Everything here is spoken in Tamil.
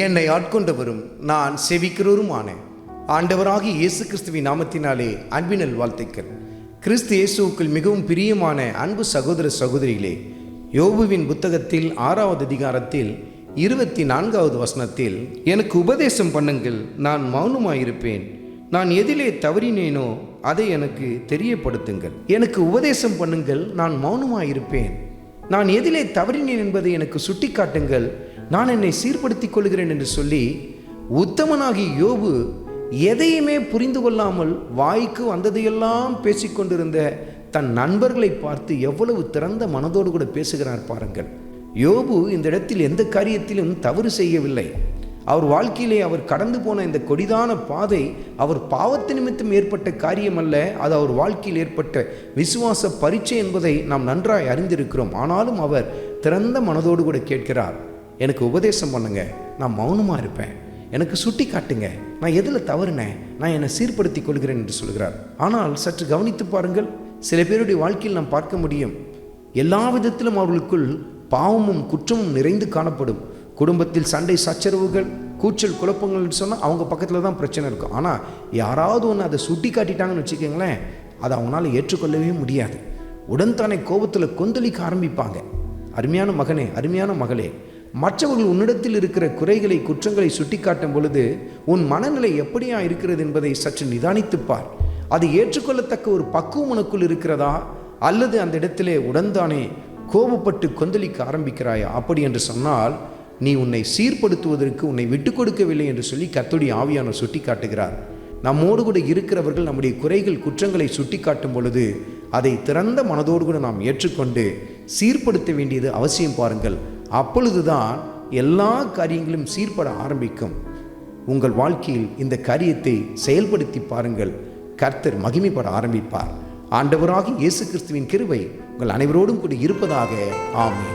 என்னை ஆட்கொண்டவரும் நான் செவிக்கிறவருமான ஆண்டவராகிய இயேசு கிறிஸ்துவின் நாமத்தினாலே அன்பினல் வாழ்த்துக்கள். கிறிஸ்து இயேசுவுக்குள் மிகவும் பிரியமான அன்பு சகோதர சகோதரிகளே, யோபுவின் புத்தகத்தில் 6வது அதிகாரத்தில் 24வது வசனத்தில், எனக்கு உபதேசம் பண்ணுங்கள், நான் மௌனமாயிருப்பேன். நான் எதிலே தவறினேனோ அதை எனக்கு தெரியப்படுத்துங்கள். எனக்கு உபதேசம் பண்ணுங்கள், நான் மௌனமாயிருப்பேன். நான் எதிலே தவறினேன் என்பதை எனக்கு சுட்டி காட்டுங்கள், நான் என்னை சீர்படுத்திக் கொள்கிறேன் என்று சொல்லி உத்தமனாகி யோபு எதையுமே புரிந்து கொள்ளாமல் வாய்க்கு வந்ததையெல்லாம் பேசிக்கொண்டிருந்த தன் நண்பர்களை பார்த்து எவ்வளவு திறந்த மனதோடு கூட பேசுகிறார் பாருங்கள். யோபு இந்த இடத்தில் எந்த காரியத்திலும் தவறு செய்யவில்லை. அவர் வாழ்க்கையிலே அவர் கடந்து போன இந்த கொடிதான பாதை அவர் பாவத்து நிமித்தம் ஏற்பட்ட காரியம் அல்ல, அது அவர் வாழ்க்கையில் ஏற்பட்ட விசுவாச பரீட்சை என்பதை நாம் நன்றாய் அறிந்திருக்கிறோம். ஆனாலும் அவர் திறந்த மனதோடு கூட கேட்கிறார், எனக்கு உபதேசம் பண்ணுங்க, நான் மௌனமாக இருப்பேன். எனக்கு சுட்டி காட்டுங்க, நான் எதில் தவறுனேன், நான் என்னை சீர்படுத்திக் கொள்கிறேன் என்று சொல்கிறார். ஆனால் சற்று கவனித்து பாருங்கள், சில பேருடைய வாழ்க்கையில் நாம் பார்க்க முடியும், எல்லா விதத்திலும் அவர்களுக்குள் பாவமும் குற்றமும் நிறைந்து காணப்படும். குடும்பத்தில் சண்டை சச்சரவுகள், கூச்சல் குழப்பங்கள்னு சொன்னால் அவங்க பக்கத்தில் தான் பிரச்சனை இருக்கும். ஆனால் யாராவது ஒன்று அதை சுட்டி காட்டிட்டாங்கன்னு வச்சுக்கோங்களேன், அதை அவங்களால ஏற்றுக்கொள்ளவே முடியாது. உடன் தானே கோபத்தில் கொந்தளிக்க ஆரம்பிப்பாங்க. அருமையான மகனே, அருமையான மகளே, மற்றவர்கள் உன்னிடத்தில் இருக்கிற குறைகளை குற்றங்களை சுட்டி காட்டும் பொழுது உன் மனநிலை எப்படியா இருக்கிறது என்பதை சற்று நிதானித்துப்பார். அது ஏற்றுக்கொள்ளத்தக்க ஒரு பக்குவம் உனக்குள் இருக்கிறதா, அல்லது அந்த இடத்திலே உடன்தானே கோபப்பட்டு கொந்தளிக்க ஆரம்பிக்கிறாயா? அப்படி என்று சொன்னால் நீ உன்னை சீர்படுத்துவதற்கு உன்னை விட்டு கொடுக்கவில்லை என்று சொல்லி கர்த்தருடைய ஆவியானவர் சுட்டி காட்டுகிறார். நம்மோடு கூட இருக்கிறவர்கள் நம்முடைய குறைகள் குற்றங்களை சுட்டி காட்டும் பொழுது அதை திறந்த மனதோடு கூட நாம் ஏற்றுக்கொண்டு சீர்படுத்த வேண்டியது அவசியம். பாருங்கள், அப்பொழுதுதான் எல்லா காரியங்களும் சீர்பட ஆரம்பிக்கும். உங்கள் வாழ்க்கையில் இந்த காரியத்தை செயல்படுத்தி பாருங்கள், கர்த்தர் மகிமைப்பட ஆரம்பிப்பார். ஆண்டவராகிய இயேசு கிறிஸ்துவின் கிருபை உங்கள் அனைவரோடும் கூட இருப்பதாக. ஆமென்.